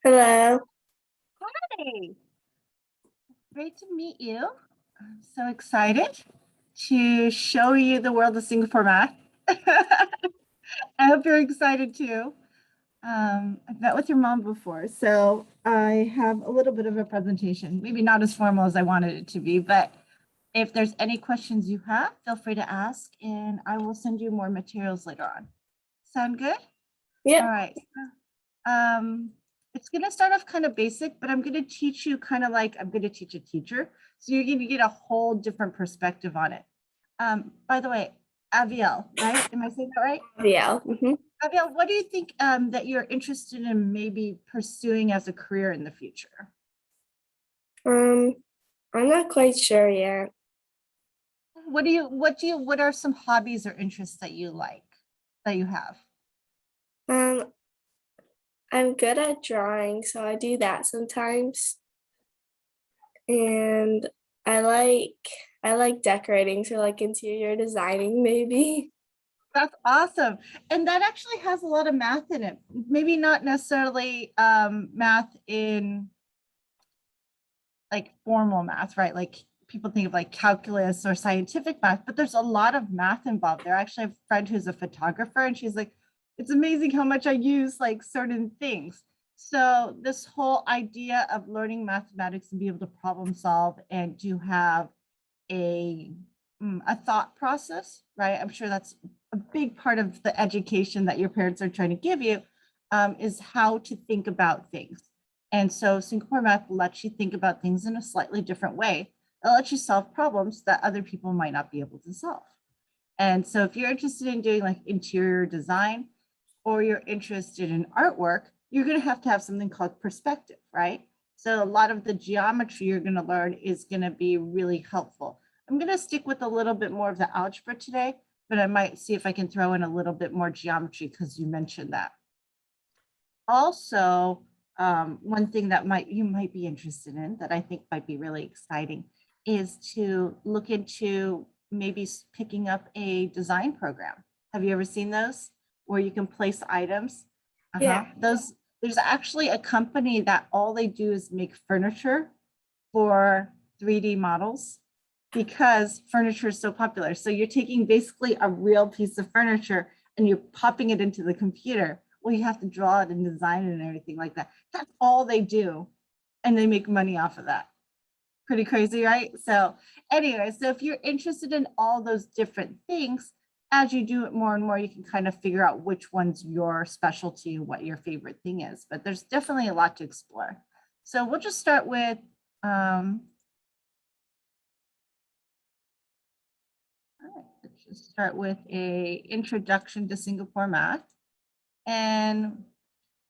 Hello. Hey, great to meet you. I'm so excited to show you the world of Singapore math. I hope you're excited too. I've met with your mom before, so I have a little bit of a presentation, maybe not as formal as I wanted it to be, but if there's any questions you have, feel free to ask and I will send you more materials later on. Sound good? Yep. All right. It's going to start off kind of basic, but I'm going to teach you kind of like I'm going to teach a teacher. So you're going to get a whole different perspective on it. By the way, Aviel, right? Am I saying that right? Yeah. Aviel, what do you think that you're interested in maybe pursuing as a career in the future? I'm not quite sure yet. What are some hobbies or interests that you like, that you have? I'm good at drawing, so I do that sometimes. And I like decorating, so like interior designing maybe. That's awesome. And that actually has a lot of math in it. Maybe not necessarily math in like formal math, right? Like people think of like calculus or scientific math, but there's a lot of math involved there. I actually have a friend who's a photographer and she's like, it's amazing how much I use like certain things. So this whole idea of learning mathematics and be able to problem solve and to have a thought process, right? I'm sure that's a big part of the education that your parents are trying to give you, is how to think about things. And so Singapore Math lets you think about things in a slightly different way. It lets you solve problems that other people might not be able to solve. And so if you're interested in doing like interior design or you're interested in artwork, you're going to have something called perspective, right? So a lot of the geometry you're going to learn is going to be really helpful. I'm going to stick with a little bit more of the algebra today, but I might see if I can throw in a little bit more geometry because you mentioned that. Also, one thing that you might be interested in that I think might be really exciting is to look into maybe picking up a design program. Have you ever seen those where you can place items? Yeah. There's actually a company that all they do is make furniture for 3D models because furniture is so popular. So you're taking basically a real piece of furniture and you're popping it into the computer. Well, you have to draw it and design it and everything like that. That's all they do. And they make money off of that. Pretty crazy, right? So anyway, so if you're interested in all those different things, as you do it more and more, you can kind of figure out which one's your specialty and what your favorite thing is. But there's definitely a lot to explore. So we'll just start with let's just start with a introduction to Singapore math. And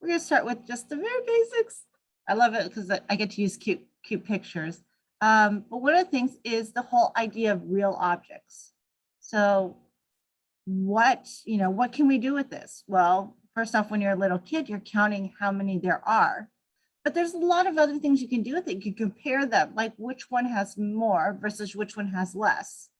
we're going to start with just the very basics. I love it because I get to use cute pictures. But one of the things is the whole idea of real objects. So what can we do with this? Well, first off, when you're a little kid, you're counting how many there are. But there's a lot of other things you can do with it. You can compare them, like which one has more versus which one has less.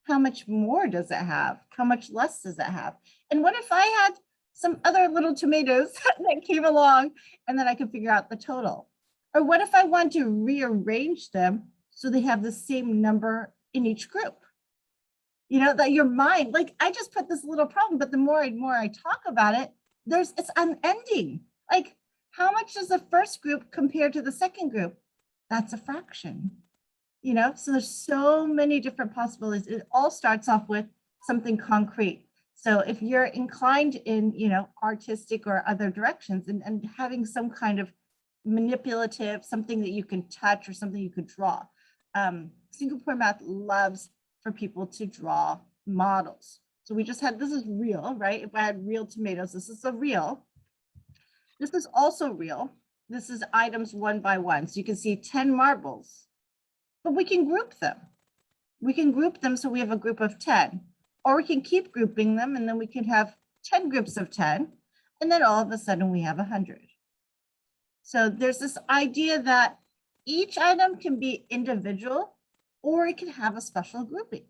How much more does it have? How much less does it have? And what if I had some other little tomatoes that came along and then I could figure out the total? Or what if I want to rearrange them so they have the same number in each group? You know, that your mind, like I just put this little problem, but the more and more I talk about it, it's unending. Like how much does the first group compare to the second group? That's a fraction. You know, so there's so many different possibilities. It all starts off with something concrete. So if you're inclined in, artistic or other directions and having some kind of manipulative, something that you can touch or something you could draw. Singapore Math loves for people to draw models. So we just had, this is real, right? If I had real tomatoes, this is a real. This is also real. This is items one by one. So you can see 10 marbles. But we can group them. We can group them so we have a group of 10, or we can keep grouping them and then we can have 10 groups of 10, and then all of a sudden we have 100. So there's this idea that each item can be individual or it can have a special grouping.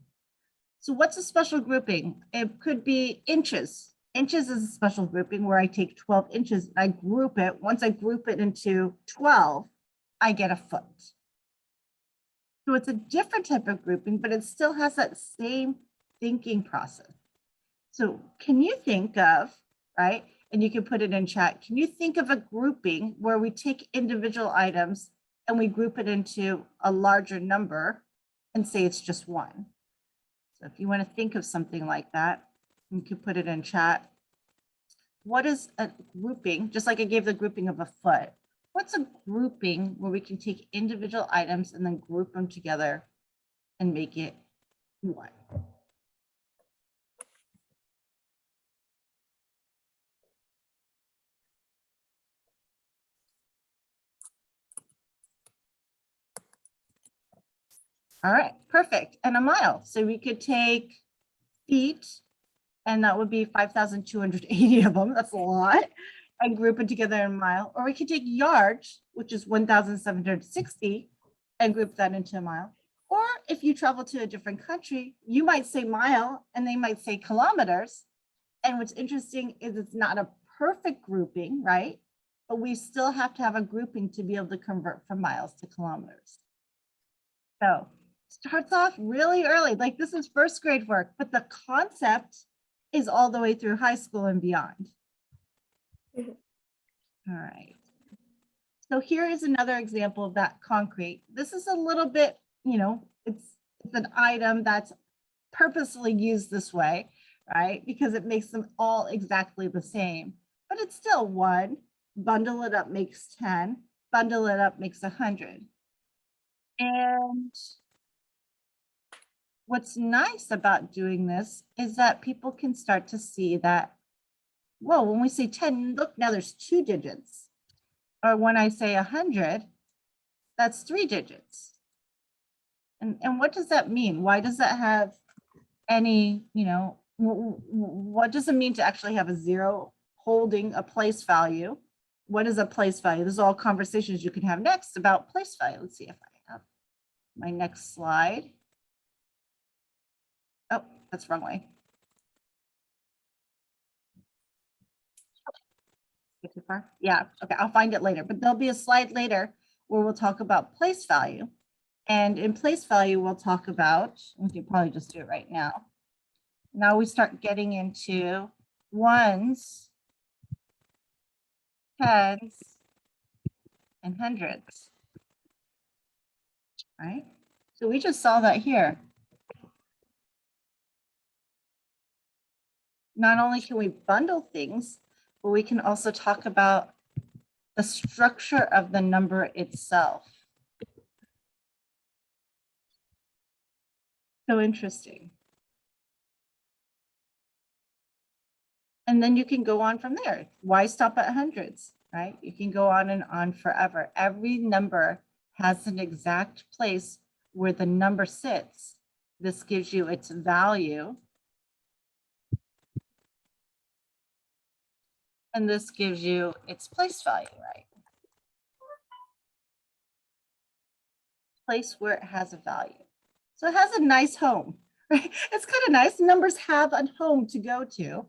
So what's a special grouping? It could be inches. Inches is a special grouping where I take 12 inches and I group it. Once I group it into 12, I get a foot. So it's a different type of grouping, but it still has that same thinking process. So can you think of, right? And you can put it in chat. Can you think of a grouping where we take individual items and we group it into a larger number and say it's just one? So if you want to think of something like that, you can put it in chat. What is a grouping? Just like I gave the grouping of a foot. What's a grouping where we can take individual items and then group them together and make it one? All right, perfect. And a mile. So we could take feet, and that would be 5,280 of them. That's a lot. And group it together in a mile. Or we could take yards, which is 1,760, and group that into a mile. Or if you travel to a different country, you might say mile and they might say kilometers. And what's interesting is it's not a perfect grouping, right? But we still have to have a grouping to be able to convert from miles to kilometers. So starts off really early, like this is first grade work, but the concept is all the way through high school and beyond. Mhm. All right. So here is another example of that concrete. This is a little bit, you know, it's an item that's purposely used this way, right? Because it makes them all exactly the same, but it's still one. Bundle it up makes 10, bundle it up makes 100. And what's nice about doing this is that people can start to see that, whoa, when we say 10, look, now there's 2 digits. Or when I say 100, that's 3 digits. And what does that mean? Why does that have any, you know, what does it mean to actually have a 0 holding a place value? What is a place value? There's all conversations you can have next about place value. Let's see if I have my next slide. Oh, that's the wrong way. Too far? Yeah, okay, I'll find it later, but there'll be a slide later where we'll talk about place value. And in place value, we'll talk about, we can probably just do it right now. Now we start getting into ones, tens, and hundreds. Right? So we just saw that here. Not only can we bundle things, but we can also talk about the structure of the number itself. So interesting. And then you can go on from there. Why stop at hundreds, right? You can go on and on forever. Every number has an exact place where the number sits. This gives you its value. And this gives you its place value, right? Place where it has a value. So it has a nice home, right? It's kind of nice. Numbers have a home to go to.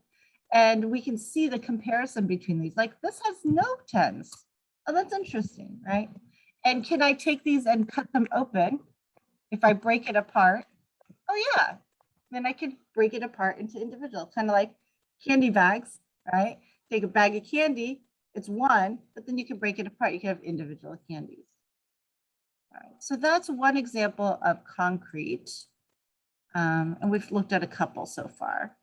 And we can see the comparison between these. Like this has no tens. Oh, that's interesting, right? And can I take these and cut them open? If I break it apart, oh yeah, then I can break it apart into individual, kind of like candy bags, right? Take a bag of candy, it's one, but then you can break it apart. You can have individual candies. All right, so that's one example of concrete. And we've looked at a couple so far.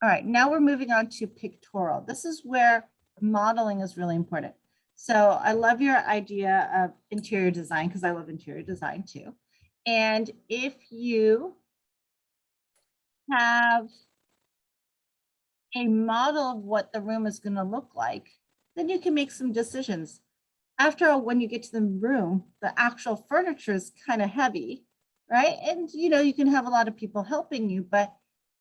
All right, now we're moving on to pictorial. This is where modeling is really important. So I love your idea of interior design because I love interior design too. And if you have a model of what the room is going to look like, then you can make some decisions. After all, when you get to the room, the actual furniture is kind of heavy, right? And you know, you can have a lot of people helping you, but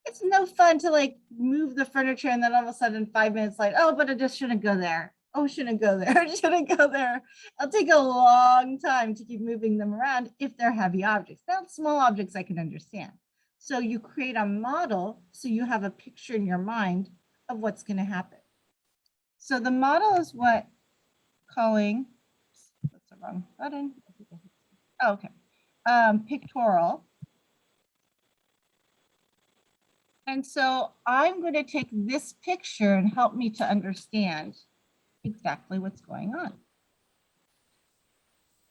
it's no fun to like move the furniture and then all of a sudden 5 minutes like, oh, but it just shouldn't go there. Oh, shouldn't go there. It shouldn't go there. It'll take a long time to keep moving them around if they're heavy objects. Now, small objects I can understand. So you create a model so you have a picture in your mind of what's going to happen. So the model is what calling, that's the wrong button. Oh, okay. Pictorial. And so I'm going to take this picture and help me to understand exactly what's going on.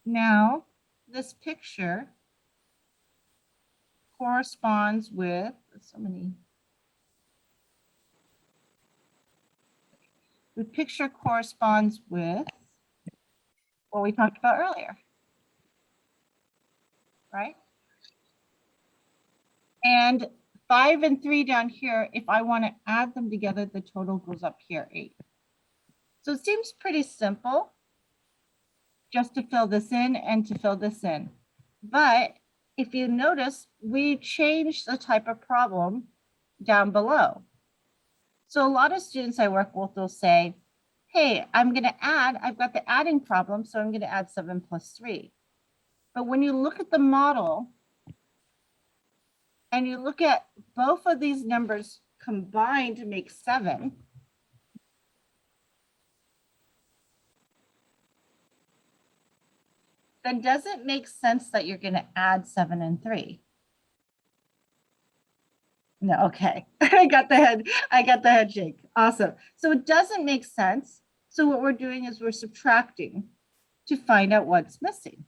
Now, this picture corresponds with so many. The picture corresponds with what we talked about earlier, right? And 5 and 3 down here, if I want to add them together, the total goes up here, 8. So it seems pretty simple just to fill this in and to fill this in. But if you notice, we changed the type of problem down below. So a lot of students I work with will say, hey, I'm going to add, I've got the adding problem, so I'm going to add 7 plus 3. But when you look at the model and you look at both of these numbers combined to make 7, then does it make sense that you're going to add 7 and 3? No, okay. I got the head shake. Awesome. So it doesn't make sense. So what we're doing is we're subtracting to find out what's missing.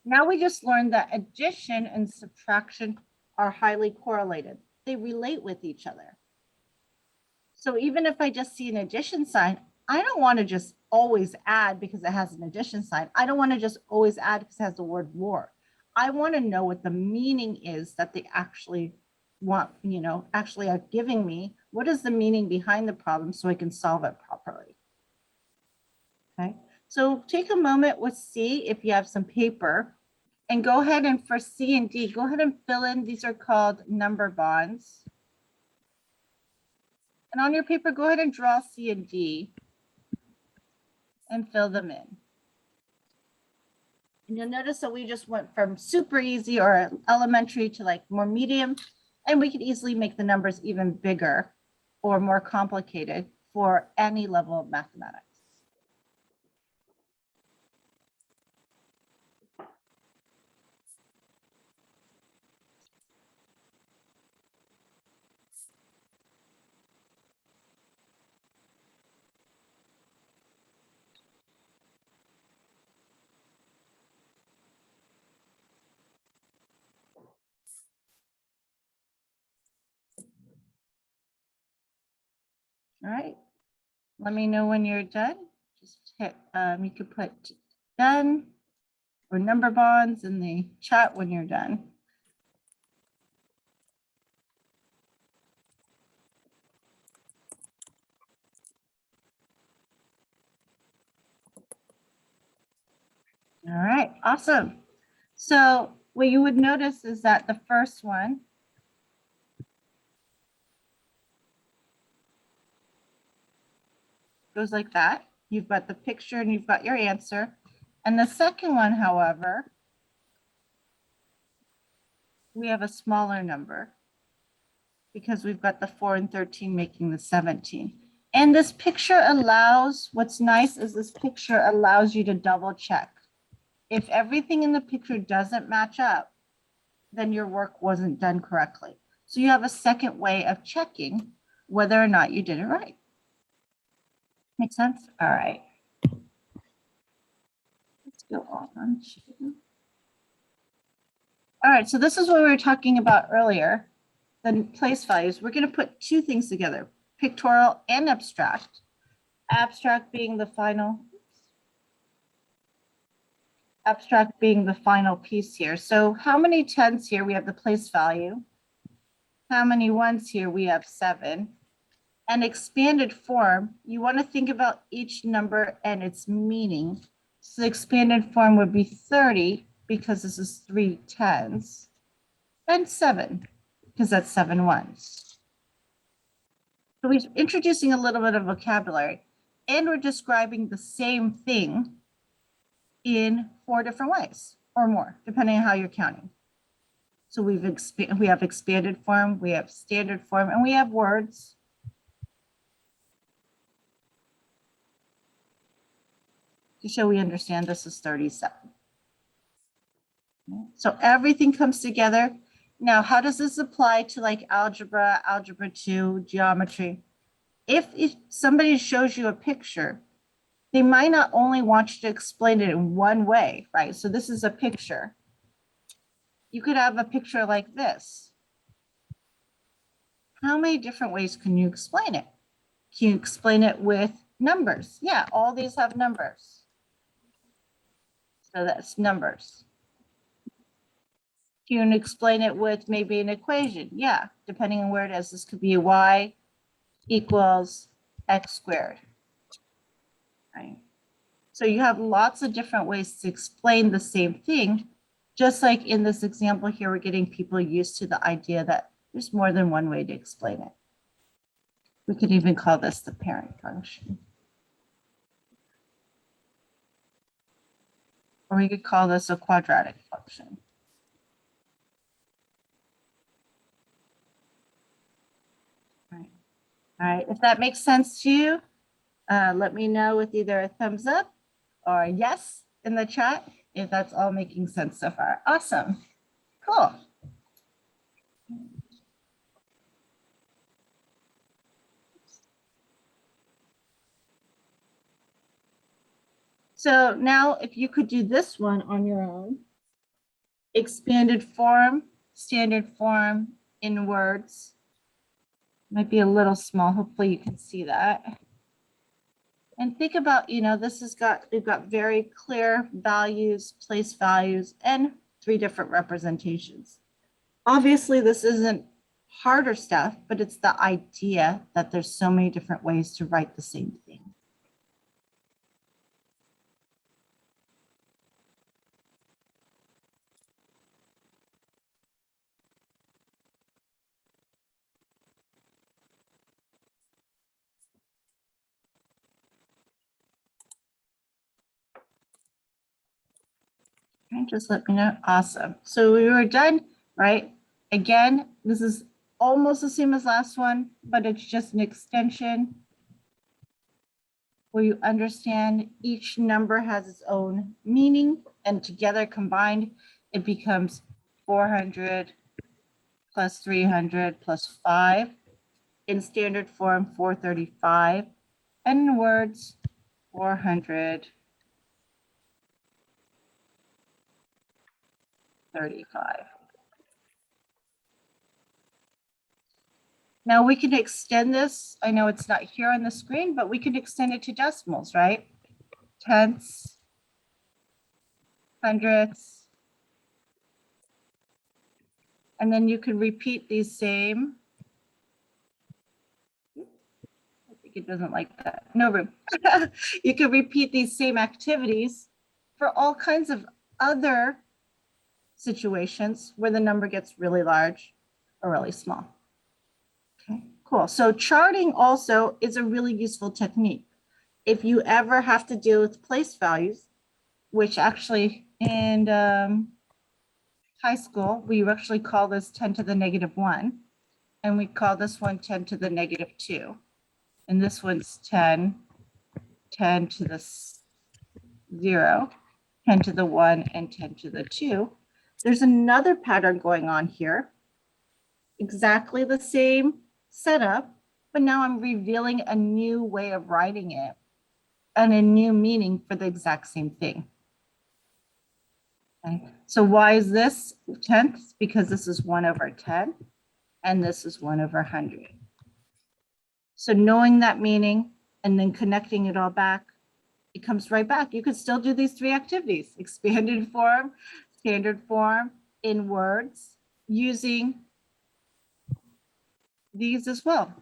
Now we just learned that addition and subtraction are highly correlated. They relate with each other. So even if I just see an addition sign, I don't want to just always add because it has an addition sign. I don't want to just always add because it has the word more. I want to know what the meaning is that they actually want, actually are giving me. What is the meaning behind the problem so I can solve it properly? Okay, so take a moment with C if you have some paper and go ahead and for C and D, go ahead and fill in, these are called number bonds. And on your paper, go ahead and draw C and D and fill them in. And you'll notice that we just went from super easy or elementary to like more medium, and we could easily make the numbers even bigger or more complicated for any level of mathematics. All right, let me know when you're done. Just hit, you could put done or number bonds in the chat when you're done. All right, awesome. So what you would notice is that the first one goes like that. You've got the picture and you've got your answer. And the second one, however, we have a smaller number because we've got the 4 and 13 making the 17. And this picture allows, what's nice is this picture allows you to double check. If everything in the picture doesn't match up, then your work wasn't done correctly. So you have a second way of checking whether or not you did it right. Make sense? All right. Let's go on. All right, so this is what we were talking about earlier, the place values. We're going to put two things together, pictorial and abstract. Abstract being the final piece here. So how many 10s here? We have the place value. How many 1s here? We have 7. And expanded form, you want to think about each number and its meaning. So the expanded form would be 30 because this is 3 10s and 7 because that's 7 1s. So we're introducing a little bit of vocabulary and we're describing the same thing in 4 different ways or more, depending on how you're counting. So we have expanded form, we have standard form, and we have words. To show we understand this is 37. So everything comes together. Now, how does this apply to like algebra, algebra 2, geometry? If somebody shows you a picture, they might not only want you to explain it in one way, right? So this is a picture. You could have a picture like this. How many different ways can you explain it? Can you explain it with numbers? Yeah, all these have numbers. So that's numbers. Can you explain it with maybe an equation? Yeah, depending on where it is. This could be y equals x squared, right? So you have lots of different ways to explain the same thing. Just like in this example here, we're getting people used to the idea that there's more than one way to explain it. We could even call this the parent function. Or we could call this a quadratic function. All right, if that makes sense to you, let me know with either a thumbs up or a yes in the chat if that's all making sense so far. Awesome, cool. So now if you could do this one on your own, expanded form, standard form in words. Might be a little small, hopefully you can see that. And think about, this has we've got very clear values, place values, and 3 different representations. Obviously, this isn't harder stuff, but it's the idea that there's so many different ways to write the same thing. Okay, just let me know. Awesome. So we were done, right? Again, this is almost the same as last one, but it's just an extension where you understand each number has its own meaning, and together combined, it becomes 400 plus 300 plus 5. In standard form, 435. And in words, 435. Now we can extend this. I know it's not here on the screen, but we can extend it to decimals, right? Tenths, hundredths. And then you can repeat these same. I think it doesn't like that. No room. You can repeat these same activities for all kinds of other situations where the number gets really large or really small. Okay, cool. So charting also is a really useful technique. If you ever have to deal with place values, which actually in high school, we actually call this 10 to the negative 1, and we call this one 10 to the negative 2. And this one's 10 to the 0, 10 to the 1, and 10 to the 2. There's another pattern going on here. Exactly the same setup, but now I'm revealing a new way of writing it and a new meaning for the exact same thing. Okay. So why is this 10th? Because this is 1 over 10, and this is 1 over 100. So knowing that meaning and then connecting it all back, it comes right back. You could still do these 3 activities: expanded form, standard form, in words, using these as well.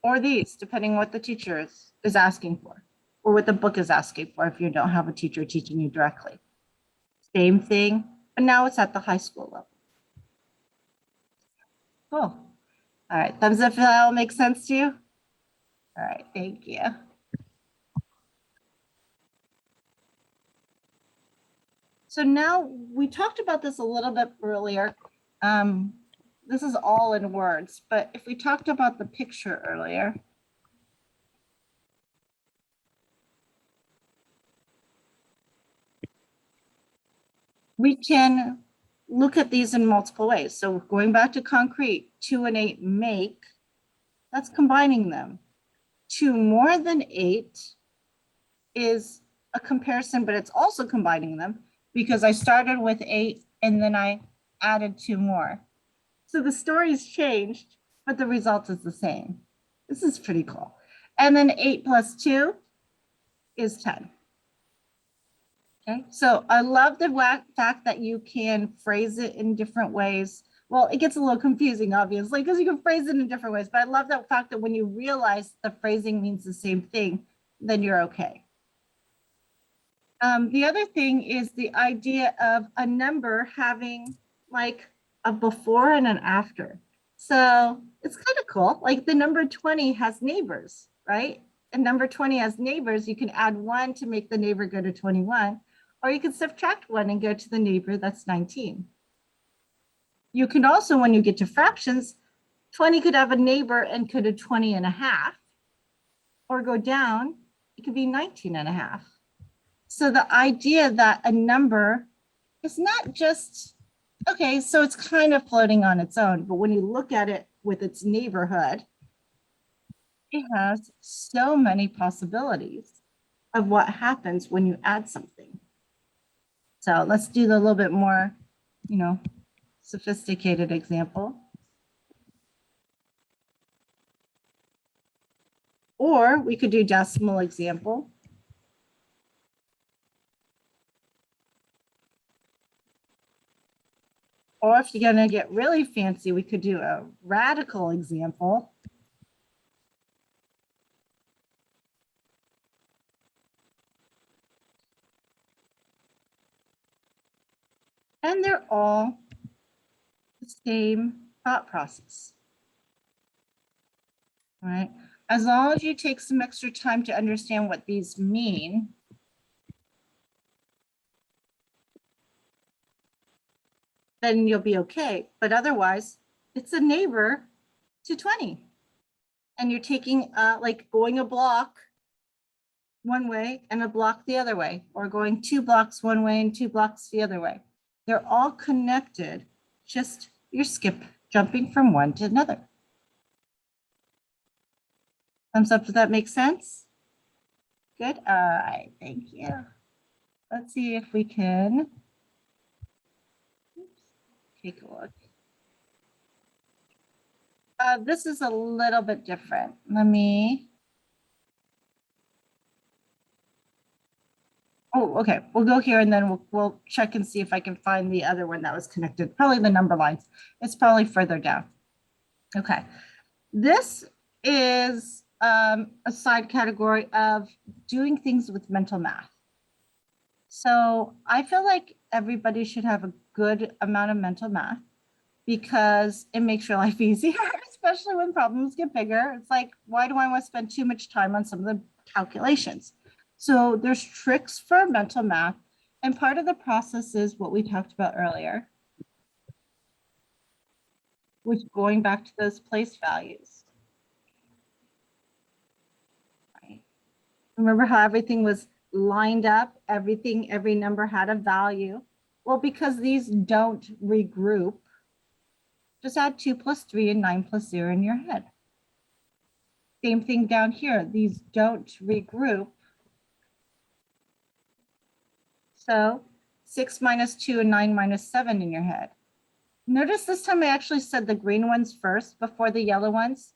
Or these, depending on what the teacher is asking for, or what the book is asking for if you don't have a teacher teaching you directly. Same thing, but now it's at the high school level. Cool. All right, thumbs up if that all makes sense to you. All right, thank you. So now we talked about this a little bit earlier. This is all in words, but if we talked about the picture earlier, we can look at these in multiple ways. So going back to concrete, 2 and 8 make, that's combining them. 2 more than 8 is a comparison, but it's also combining them because I started with 8 and then I added 2 more. So the story's changed, but the result is the same. This is pretty cool. And then 8 plus 2 is 10. Okay, so I love the fact that you can phrase it in different ways. Well, it gets a little confusing, obviously, because you can phrase it in different ways, but I love that fact that when you realize the phrasing means the same thing, then you're okay. The other thing is the idea of a number having like a before and an after. So it's kind of cool. Like the number 20 has neighbors, right? And number 20 has neighbors. You can add 1 to make the neighbor go to 21, or you can subtract 1 and go to the neighbor that's 19. You can also, when you get to fractions, 20 could have a neighbor and could have 20 and a half, or go down, it could be 19 and a half. So the idea that a number is not just, okay, so it's kind of floating on its own, but when you look at it with its neighborhood, it has so many possibilities of what happens when you add something. So let's do the little bit more, sophisticated example. Or we could do decimal example. Or if you're going to get really fancy, we could do a radical example. And they're all the same thought process. All right. As long as you take some extra time to understand what these mean, then you'll be okay. But otherwise, it's a neighbor to 20. And you're taking like going a block one way and a block the other way, or going 2 blocks one way and 2 blocks the other way. They're all connected, just you're jumping from one to another. Thumbs up, does that make sense? Good, all right, thank you. Let's see if we can take a look. This is a little bit different. Let me. Oh, okay. We'll go here and then we'll check and see if I can find the other one that was connected. Probably the number lines. It's probably further down. Okay. This is a side category of doing things with mental math. So I feel like everybody should have a good amount of mental math because it makes your life easier, especially when problems get bigger. It's like, why do I want to spend too much time on some of the calculations? So there's tricks for mental math. And part of the process is what we talked about earlier, which going back to those place values. Right. Remember how everything was lined up, every number had a value? Well, because these don't regroup, just add 2 plus 3 and 9 plus 0 in your head. Same thing down here. These don't regroup. So 6 minus 2 and 9 minus 7 in your head. Notice this time I actually said the green ones first before the yellow ones.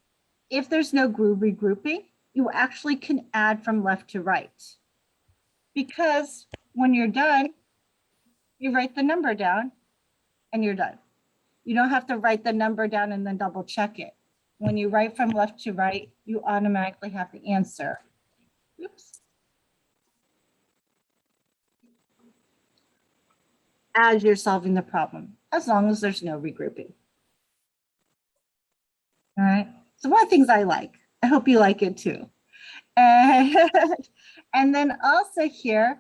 If there's no regrouping, you actually can add from left to right. Because when you're done, you write the number down and you're done. You don't have to write the number down and then double check it. When you write from left to right, you automatically have the answer. Oops. As you're solving the problem, as long as there's no regrouping. All right. So one of the things I like, I hope you like it too. And then also here,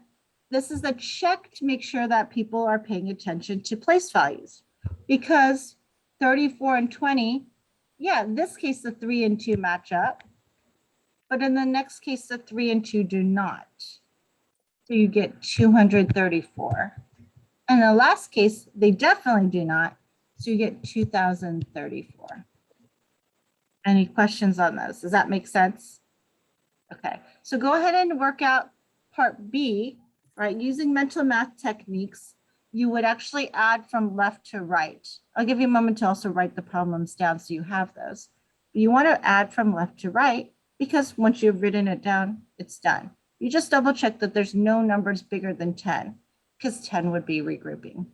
this is a check to make sure that people are paying attention to place values, because 34 and 20, yeah, in this case, the 3 and 2 match up, but in the next case, the 3 and 2 do not. So you get 234. And in the last case, they definitely do not. So you get 2034. Any questions on those? Does that make sense? Okay, so go ahead and work out part B, right? Using mental math techniques, you would actually add from left to right. I'll give you a moment to also write the problems down so you have those. But you want to add from left to right because once you've written it down, it's done. You just double check that there's no numbers bigger than 10 because 10 would be regrouping.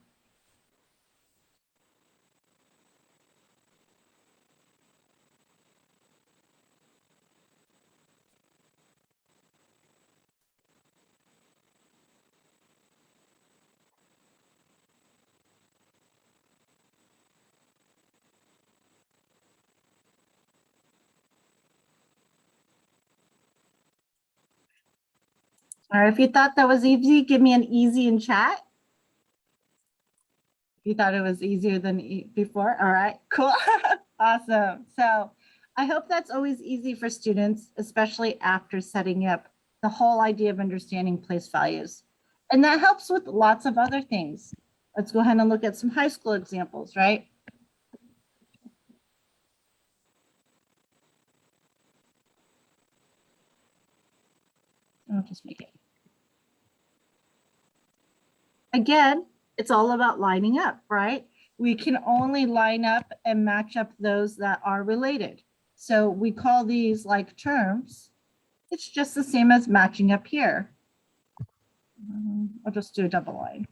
All right, if you thought that was easy, give me an easy in chat. You thought it was easier than before? All right, cool. Awesome. So I hope that's always easy for students, especially after setting up the whole idea of understanding place values. And that helps with lots of other things. Let's go ahead and look at some high school examples, right? I'll just make it. Again, it's all about lining up, right? We can only line up and match up those that are related. So we call these like terms. It's just the same as matching up here. I'll just do a double line.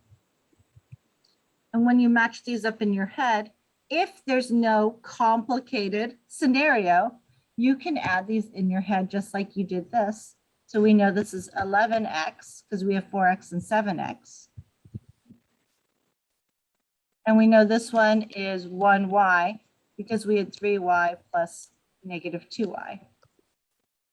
And when you match these up in your head, if there's no complicated scenario, you can add these in your head just like you did this. So we know this is 11x because we have 4x and 7x. And we know this one is 1y because we had 3y plus negative 2y.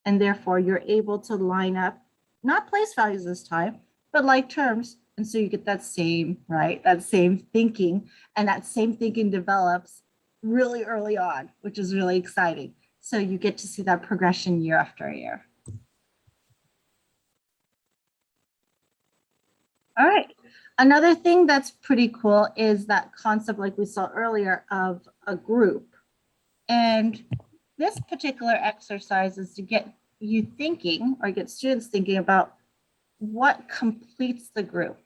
And therefore, you're able to line up, not place values this time, but like terms. And so you get that same, right? That same thinking. And that same thinking develops really early on, which is really exciting. So you get to see that progression year after year. All right. Another thing that's pretty cool is that concept, like we saw earlier, of a group. And this particular exercise is to get you thinking or get students thinking about what completes the group.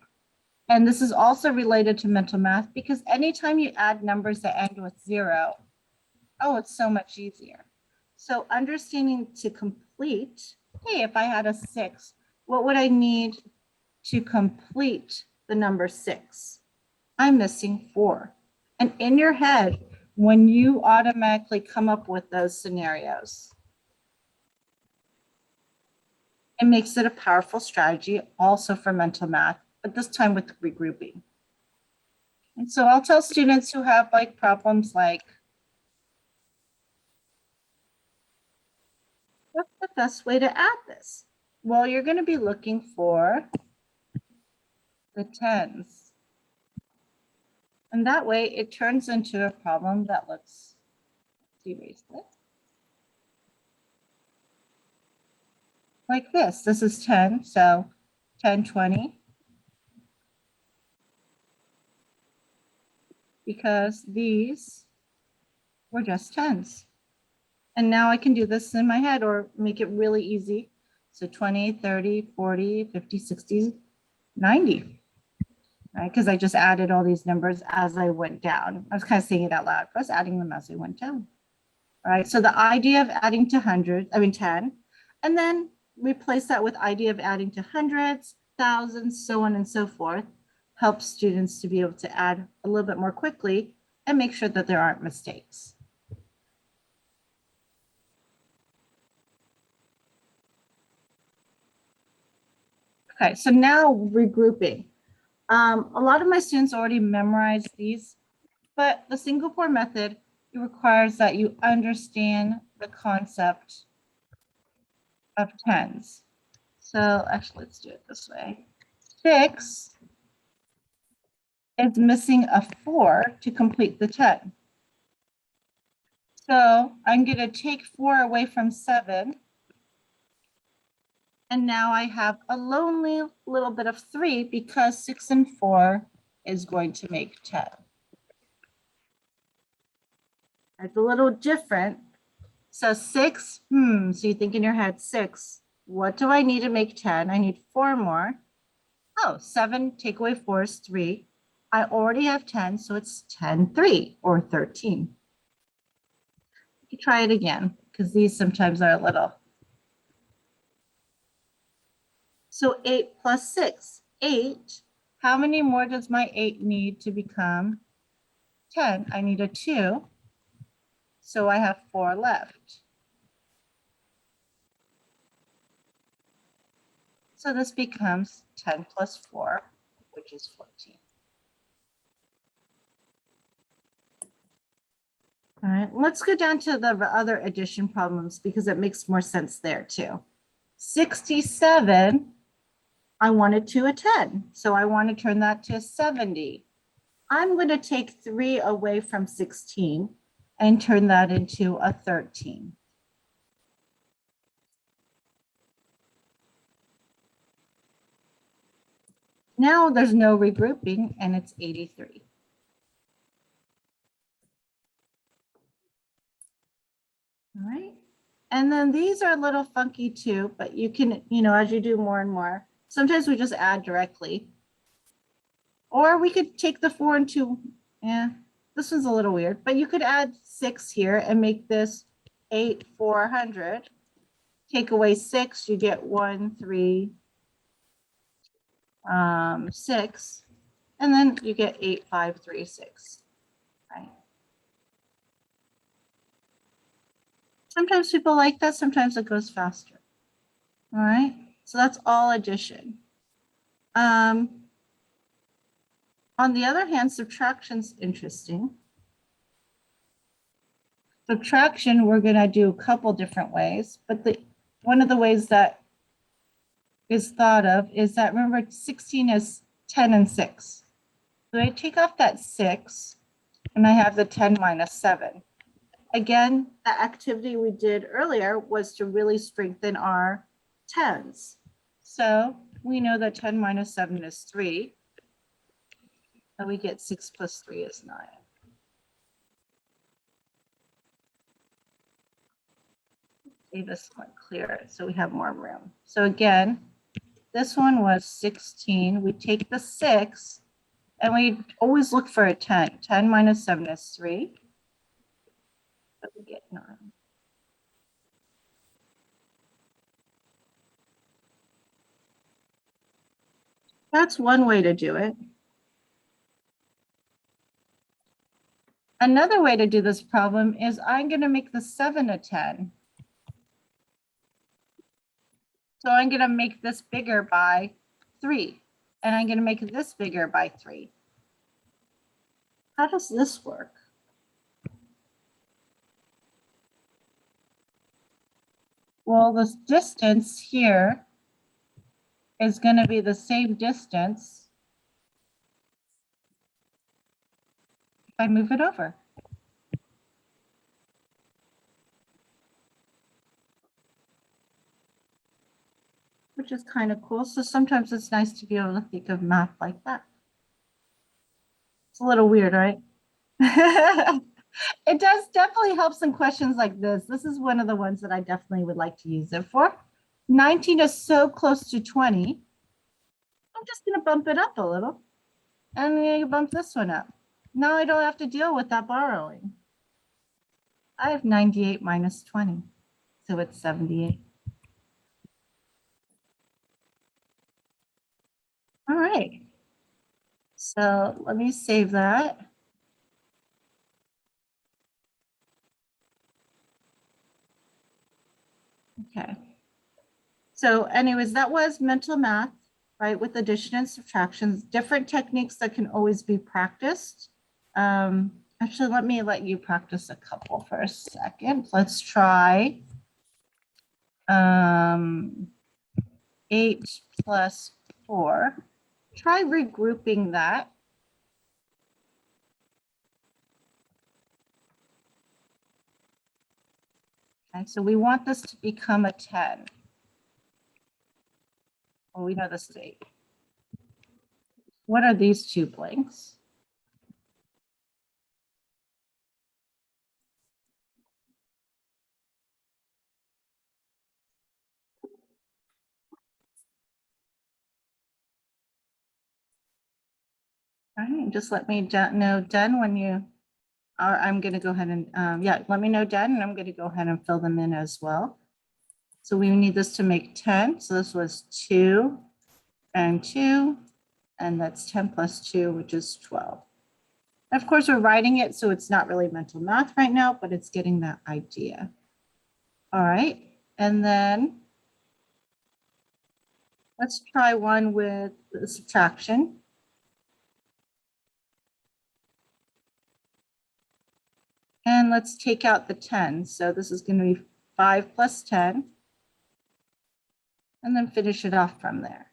And this is also related to mental math because anytime you add numbers that end with 0, oh, it's so much easier. So understanding to complete, hey, if I had a 6, what would I need to complete the number 6? I'm missing 4. And in your head, when you automatically come up with those scenarios, it makes it a powerful strategy also for mental math, but this time with regrouping. And so I'll tell students who have like problems like, what's the best way to add this? Well, you're going to be looking for the tens. And that way it turns into a problem that looks, let's erase this, like this. This is 10, so 10, 20. Because these were just tens. And now I can do this in my head or make it really easy. So 20, 30, 40, 50, 60, 90, right? Because I just added all these numbers as I went down. I was kind of saying it out loud. I was adding them as I went down. All right, so the idea of adding to 10, and then replace that with idea of adding to hundreds, thousands, so on and so forth, helps students to be able to add a little bit more quickly and make sure that there aren't mistakes. Okay, so now regrouping. A lot of my students already memorized these, but the Singapore method, it requires that you understand the concept of tens. So actually, let's do it this way. 6 is missing a 4 to complete the 10. So I'm going to take 4 away from 7. And now I have a lonely little bit of 3 because 6 and 4 is going to make 10. It's a little different. So 6, so you think in your head, 6. What do I need to make 10? I need 4 more. Oh, 7, take away 4 is 3. I already have 10, so it's 10, 3, or 13. You try it again, because these sometimes are a little. So 8 plus 6, 8. How many more does my 8 need to become 10? I need a 2, so I have 4 left. So this becomes 10 plus 4, which is 14. All right, let's go down to the other addition problems because it makes more sense there too. 67, I wanted to a 10, so I want to turn that to a 70. I'm going to take 3 away from 16 and turn that into a 13. Now there's no regrouping and it's 83. All right. And then these are a little funky too, but you can, as you do more and more, sometimes we just add directly. Or we could take the 4 and 2. Yeah, this one's a little weird, but you could add 6 here and make this 8, 400. Take away 6, you get 1, 3, 6. And then you get 8, 5, 3, 6. Right. Sometimes people like that, sometimes it goes faster. All right, so that's all addition. On the other hand, subtraction's interesting. Subtraction, we're going to do a couple different ways, but one of the ways that is thought of is that, remember, 16 is 10 and 6. So I take off that 6, and I have the 10 minus 7. Again, the activity we did earlier was to really strengthen our 10s. So we know that 10 minus 7 is 3. And we get 6 plus 3 is 9. Leave this one clear so we have more room. So again, this one was 16. We take the 6, and we always look for a 10. 10 minus 7 is 3. So we get 9. That's one way to do it. Another way to do this problem is I'm going to make the 7 a 10. So I'm going to make this bigger by 3. And I'm going to make this bigger by 3. How does this work? Well, this distance here is going to be the same distance if I move it over. Which is kind of cool. So sometimes it's nice to be able to think of math like that. It's a little weird, right? It does definitely help some questions like this. This is one of the ones that I definitely would like to use it for. 19 is so close to 20. I'm just going to bump it up a little. And I'm going to bump this one up. Now I don't have to deal with that borrowing. I have 98 minus 20. So it's 78. All right. So let me save that. Okay. So anyways, that was mental math, right, with addition and subtractions, different techniques that can always be practiced. Actually, let me let you practice a couple for a second. Let's try 8 plus 4. try regrouping that. Okay, so we want this to become a 10. Well, we know this is 8. What are these two blanks? All right, just let me know done when you are. I'm going to go ahead and, yeah, let me know done, and I'm going to go ahead and fill them in as well. So we need this to make 10. So this was 2 and 2, and that's 10 plus 2, which is 12. Of course, we're writing it, so it's not really mental math right now, but it's getting that idea. All right, and then let's try one with the subtraction. And let's take out the 10. So this is going to be 5 plus 10. And then finish it off from there.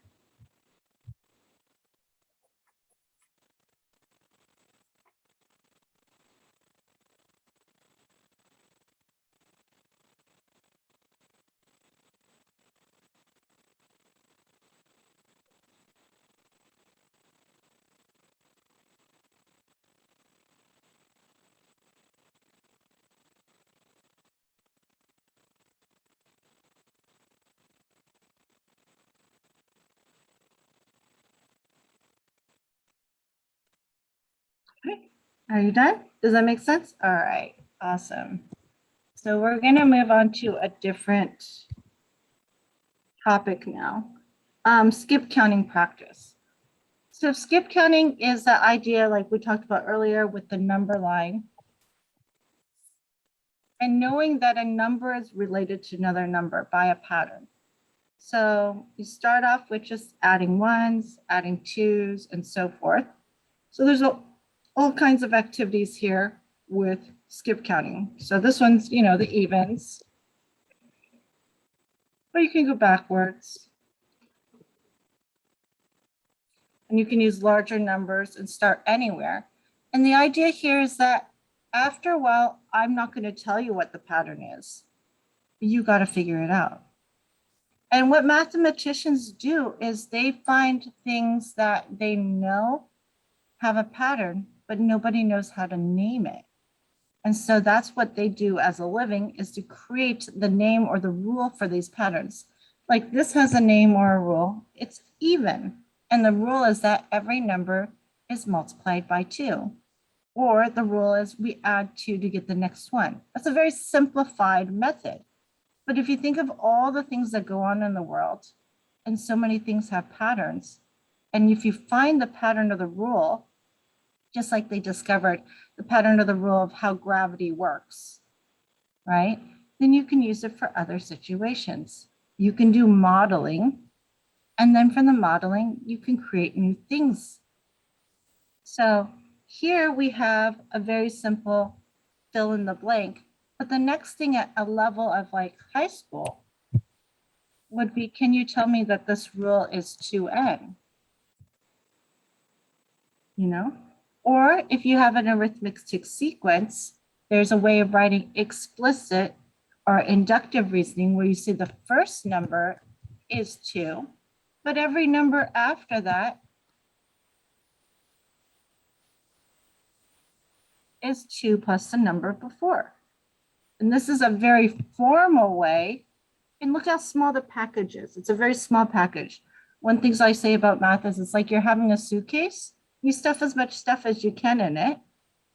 Okay. Are you done? Does that make sense? All right, awesome. So we're going to move on to a different topic now. Skip counting practice. So skip counting is the idea like we talked about earlier with the number line. And knowing that a number is related to another number by a pattern. So you start off with just adding ones, adding twos, and so forth. So there's all kinds of activities here with skip counting. So this one's, the evens. But you can go backwards. And you can use larger numbers and start anywhere. And the idea here is that after a while, I'm not going to tell you what the pattern is. You got to figure it out. And what mathematicians do is they find things that they know have a pattern, but nobody knows how to name it. And so that's what they do as a living, is to create the name or the rule for these patterns. Like this has a name or a rule. It's even. And the rule is that every number is multiplied by 2. Or the rule is we add 2 to get the next one. That's a very simplified method. But if you think of all the things that go on in the world, and so many things have patterns, and if you find the pattern of the rule, just like they discovered the pattern of the rule of how gravity works, right? Then you can use it for other situations. You can do modeling, and then from the modeling, you can create new things. So here we have a very simple fill in the blank. But the next thing at a level of like high school would be, can you tell me that this rule is 2n? Or if you have an arithmetic sequence, there's a way of writing explicit or inductive reasoning where you say the first number is 2, but every number after that is 2 plus the number before. And this is a very formal way. And look how small the package is. It's a very small package. One thing I say about math is it's like you're having a suitcase. You stuff as much stuff as you can in it,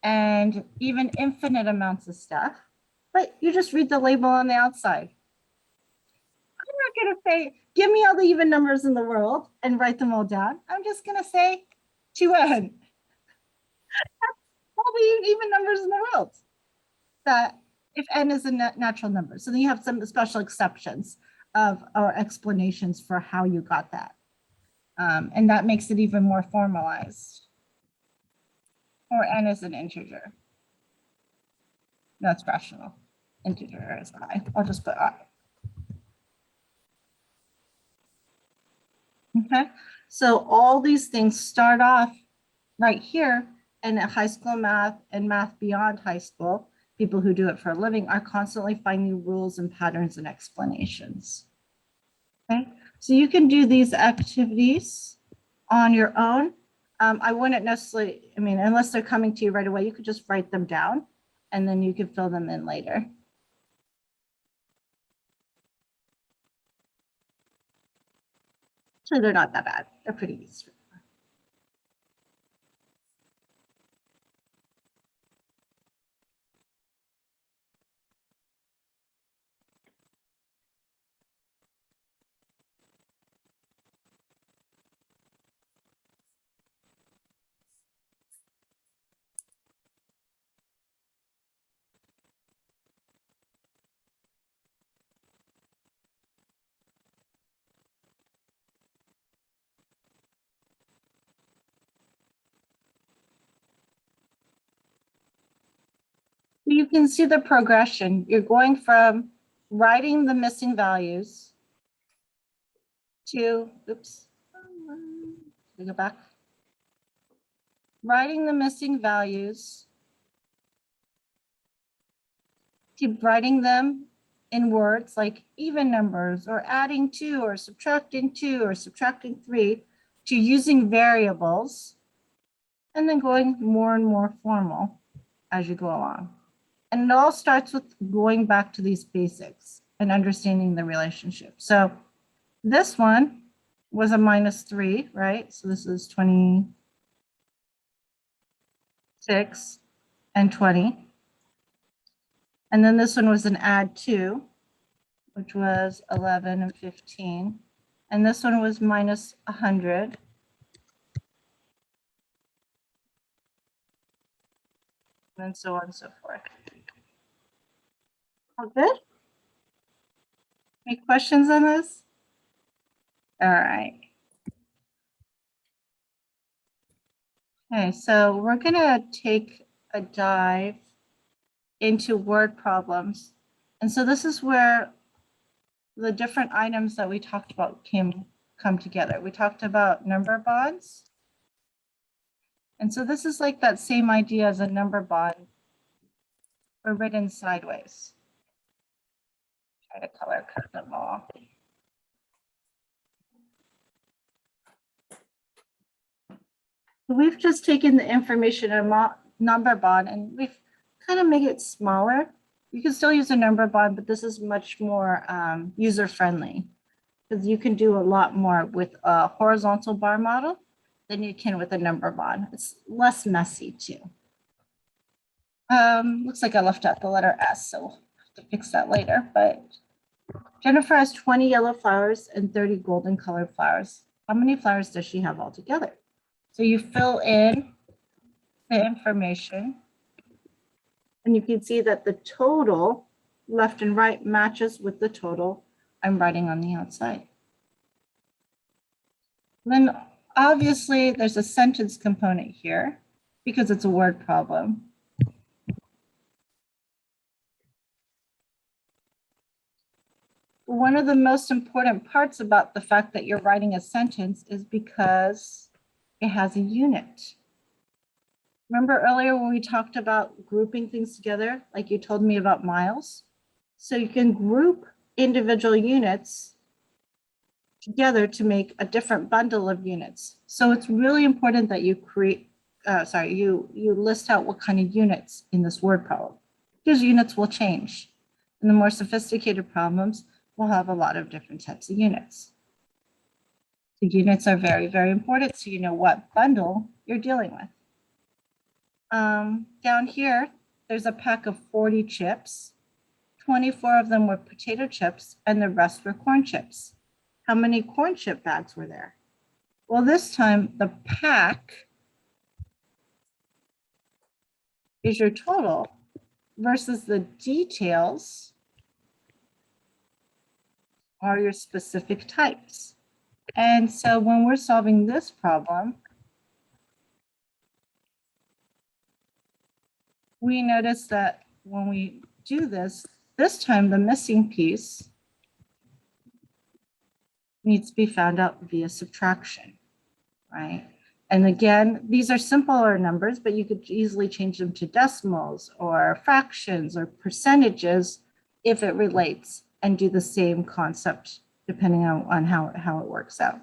and even infinite amounts of stuff. But you just read the label on the outside. I'm not going to say, give me all the even numbers in the world and write them all down. I'm just going to say 2n. All the even numbers in the world. That if n is a natural number. So then you have some special exceptions or explanations for how you got that. And that makes it even more formalized. Or n is an integer. That's rational. Integer is I. I'll just put I. Okay. So all these things start off right here, and at high school math and math beyond high school, people who do it for a living are constantly finding rules and patterns and explanations. Okay, so you can do these activities on your own. I wouldn't necessarily, I mean, unless they're coming to you right away, you could just write them down and then you can fill them in later. So they're not that bad. They're pretty easy. You can see the progression. You're going from writing the missing values to, oops, go back. Writing the missing values, keep writing them in words like even numbers or adding 2 or subtracting 2 or subtracting 3 to using variables, and then going more and more formal as you go along. And it all starts with going back to these basics and understanding the relationship. So this one was a -3, right? So this is 26 and 20. And then this one was an add 2, which was 11 and 15. And this one was -100. And so on and so forth. All good? Any questions on this? All right. Okay, so we're gonna take a dive into word problems. And so this is where the different items that we talked about come together. We talked about number bonds. And so this is like that same idea as a number bond, but written sideways. Try to color code them all. We've just taken the information of number bond and we've kind of made it smaller. You can still use a number bond, but this is much more user-friendly because you can do a lot more with a horizontal bar model than you can with a number bond. It's less messy too. Looks like I left out the letter S, so we'll have to fix that later. But Jennifer has 20 yellow flowers and 30 golden colored flowers. How many flowers does she have altogether? So you fill in the information and you can see that the total left and right matches with the total I'm writing on the outside. Then obviously there's a sentence component here because it's a word problem. One of the most important parts about the fact that you're writing a sentence is because it has a unit. Remember earlier when we talked about grouping things together, like you told me about miles? So you can group individual units together to make a different bundle of units. So it's really important that you create, you list out what kind of units in this word problem, because units will change. And the more sophisticated problems will have a lot of different types of units. The units are very, very important so you know what bundle you're dealing with. Down here, there's a pack of 40 chips. 24 of them were potato chips and the rest were corn chips. How many corn chip bags were there? Well, this time the pack is your total versus the details are your specific types. And so when we're solving this problem, we notice that when we do this time the missing piece needs to be found out via subtraction. right? And again, these are simpler numbers, but you could easily change them to decimals or fractions or percentages if it relates, and do the same concept depending on how it works out.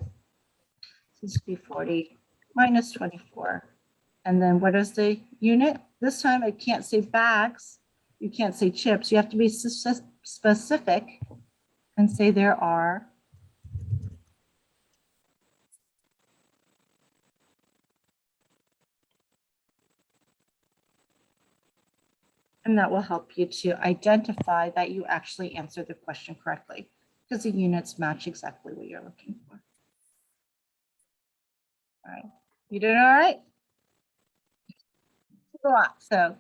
This would be 40 minus 24. And then what is the unit? This time I can't say bags. You can't say chips. You have to be specific and say there are and that will help you to identify that you actually answered the question correctly, because the units match exactly what you're looking for. All right, you doing all right? It's a lot. So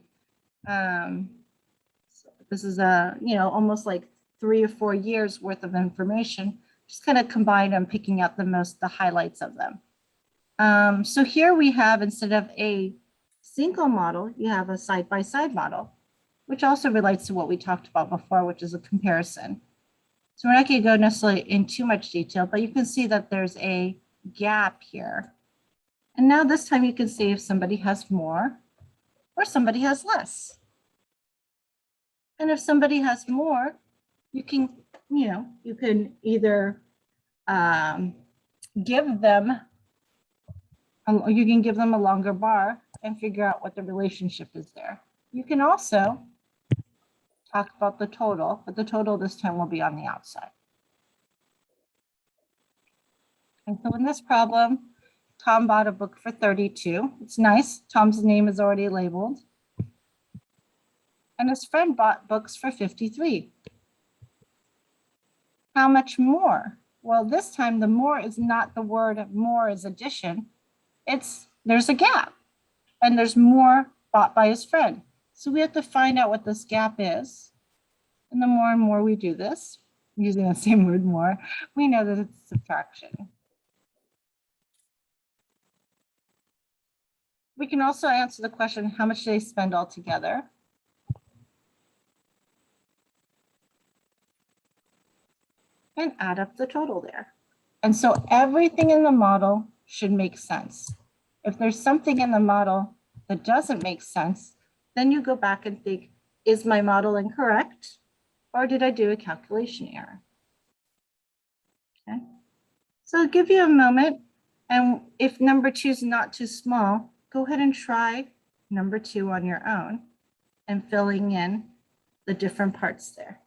this is almost like 3 or 4 years worth of information, just kind of combined and picking out the highlights of them. So here we have, instead of a single model, you have a side-by-side model, which also relates to what we talked about before, which is a comparison. So we're not going to go necessarily in too much detail, but you can see that there's a gap here. And now this time you can see if somebody has more or somebody has less. And if somebody has more, you can either give them a longer bar and figure out what the relationship is there. You can also talk about the total, but the total this time will be on the outside. And so in this problem, Tom bought a book for 32. It's nice. Tom's name is already labeled. And his friend bought books for 53. How much more? Well, this time the more is not the word more as addition. There's a gap, and there's more bought by his friend. So we have to find out what this gap is. And the more and more we do this, using the same word more, we know that it's subtraction. We can also answer the question, how much do they spend altogether? And add up the total there. And so everything in the model should make sense. If there's something in the model that doesn't make sense, then you go back and think, is my model incorrect? Or did I do a calculation error? Okay. So I'll give you a moment. And if number 2 is not too small, go ahead and try number 2 on your own and filling in the different parts there.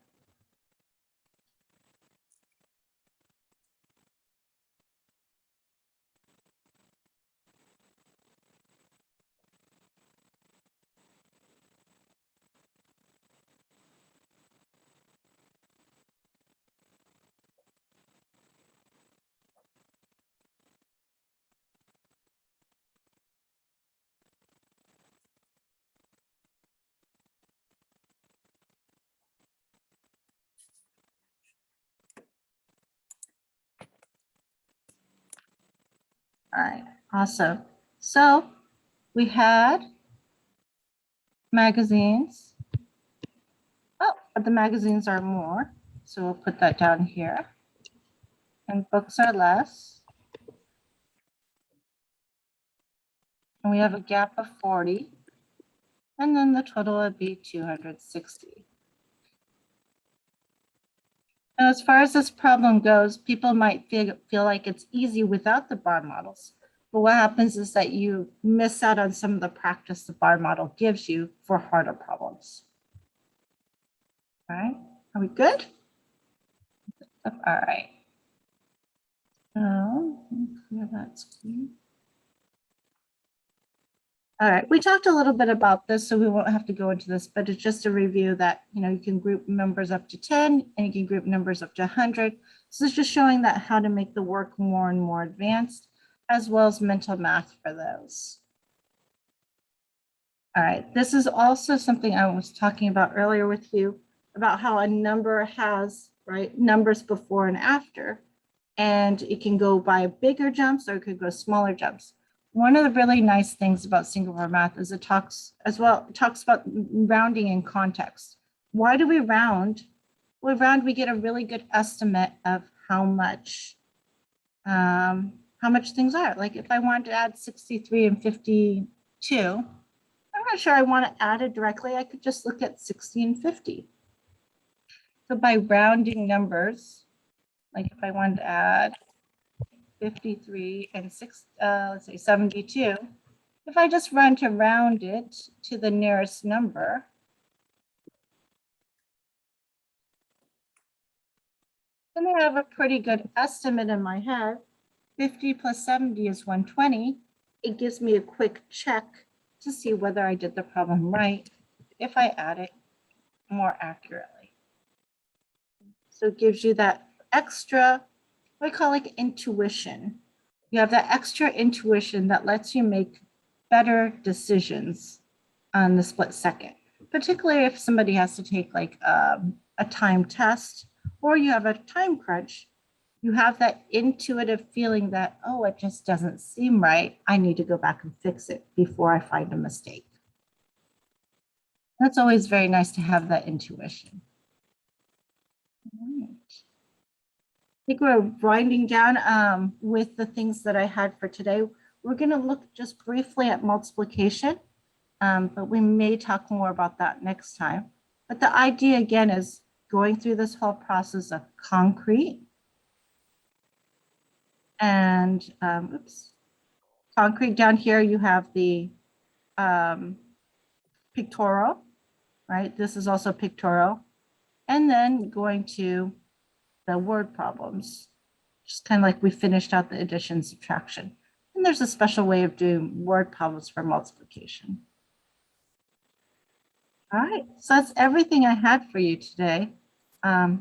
All right, awesome. So we had magazines. Oh, but the magazines are more. So we'll put that down here. And books are less. And we have a gap of 40. And then the total would be 260. Now, as far as this problem goes, people might feel like it's easy without the bar models. But what happens is that you miss out on some of the practice the bar model gives you for harder problems. All right, are we good? All right. So, clear that screen. All right, we talked a little bit about this, so we won't have to go into this, but it's just a review that, you can group numbers up to 10 and you can group numbers up to 100. So it's just showing that how to make the work more and more advanced, as well as mental math for those. All right, this is also something I was talking about earlier with you about how a number has, numbers before and after, and it can go by bigger jumps or it could go smaller jumps. One of the really nice things about Singapore Math is it talks about rounding in context. Why do we round? We get a really good estimate of how how much things are. Like if I wanted to add 63 and 52, I'm not sure I want to add it directly. I could just look at 60 and 50. So by rounding numbers, like if I wanted to add 53 and let's say 72, if I just run to round it to the nearest number, then I have a pretty good estimate in my head. 50 plus 70 is 120. It gives me a quick check to see whether I did the problem right if I add it more accurately. So it gives you that extra, what I call like intuition. You have that extra intuition that lets you make better decisions on the split second, particularly if somebody has to take like a time test or you have a time crunch. You have that intuitive feeling that, oh, it just doesn't seem right. I need to go back and fix it before I find a mistake. That's always very nice to have that intuition. All right. I think we're winding down with the things that I had for today. We're going to look just briefly at multiplication, but we may talk more about that next time. But the idea again is going through this whole process of concrete and concrete. Down here you have the pictorial, right? This is also pictorial. And then going to the word problems, just kind of like we finished out the addition, subtraction. And there's a special way of doing word problems for multiplication. All right, so that's everything I had for you today.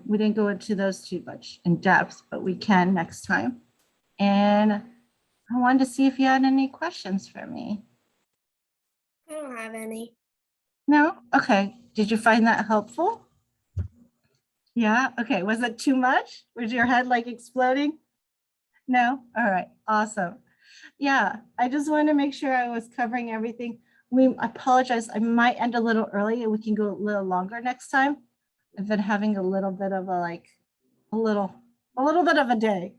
We didn't go into those too much in depth, but we can next time. And I wanted to see if you had any questions for me. I don't have any. No? Okay. Did you find that helpful? Yeah. Okay. Was it too much? Was your head like exploding? No? All right. Awesome. Yeah. I just wanted to make sure I was covering everything. I apologize. I might end a little early and we can go a little longer next time. I've been having a little bit of a little bit of a day.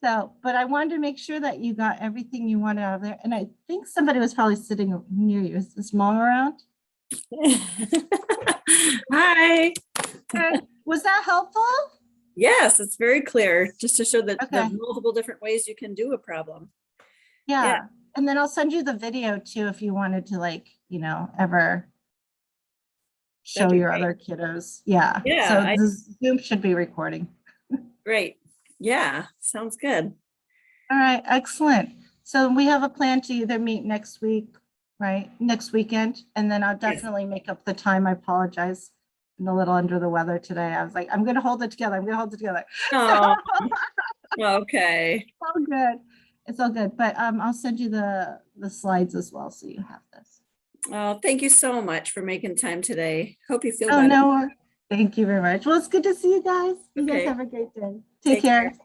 So, but I wanted to make sure that you got everything you wanted out of there. And I think somebody was probably sitting near you. Is this mom around? Hi. Okay. Was that helpful? Yes, it's very clear, just to show that Okay. the multiple different ways you can do a problem. Yeah. Yeah. And then I'll send you the video too if you wanted to ever show That'd be your great. other kiddos. Yeah. Yeah, So the Zoom should be recording. Great. Yeah, sounds good. All right. Excellent. So we have a plan to either meet next week, right? Next weekend. And then I'll definitely make up the time. I apologize. I'm a little under the weather today. I was like, I'm going to hold it together. I'm going to hold it together. Oh, okay. It's all good. It's all good. But I'll send you the slides as well. So you have this. Oh, thank you so much for making time today. Hope you feel Oh, better. no. Thank you very much. Well, it's good to see you guys. You guys Okay. have a great day. Take Take care. care.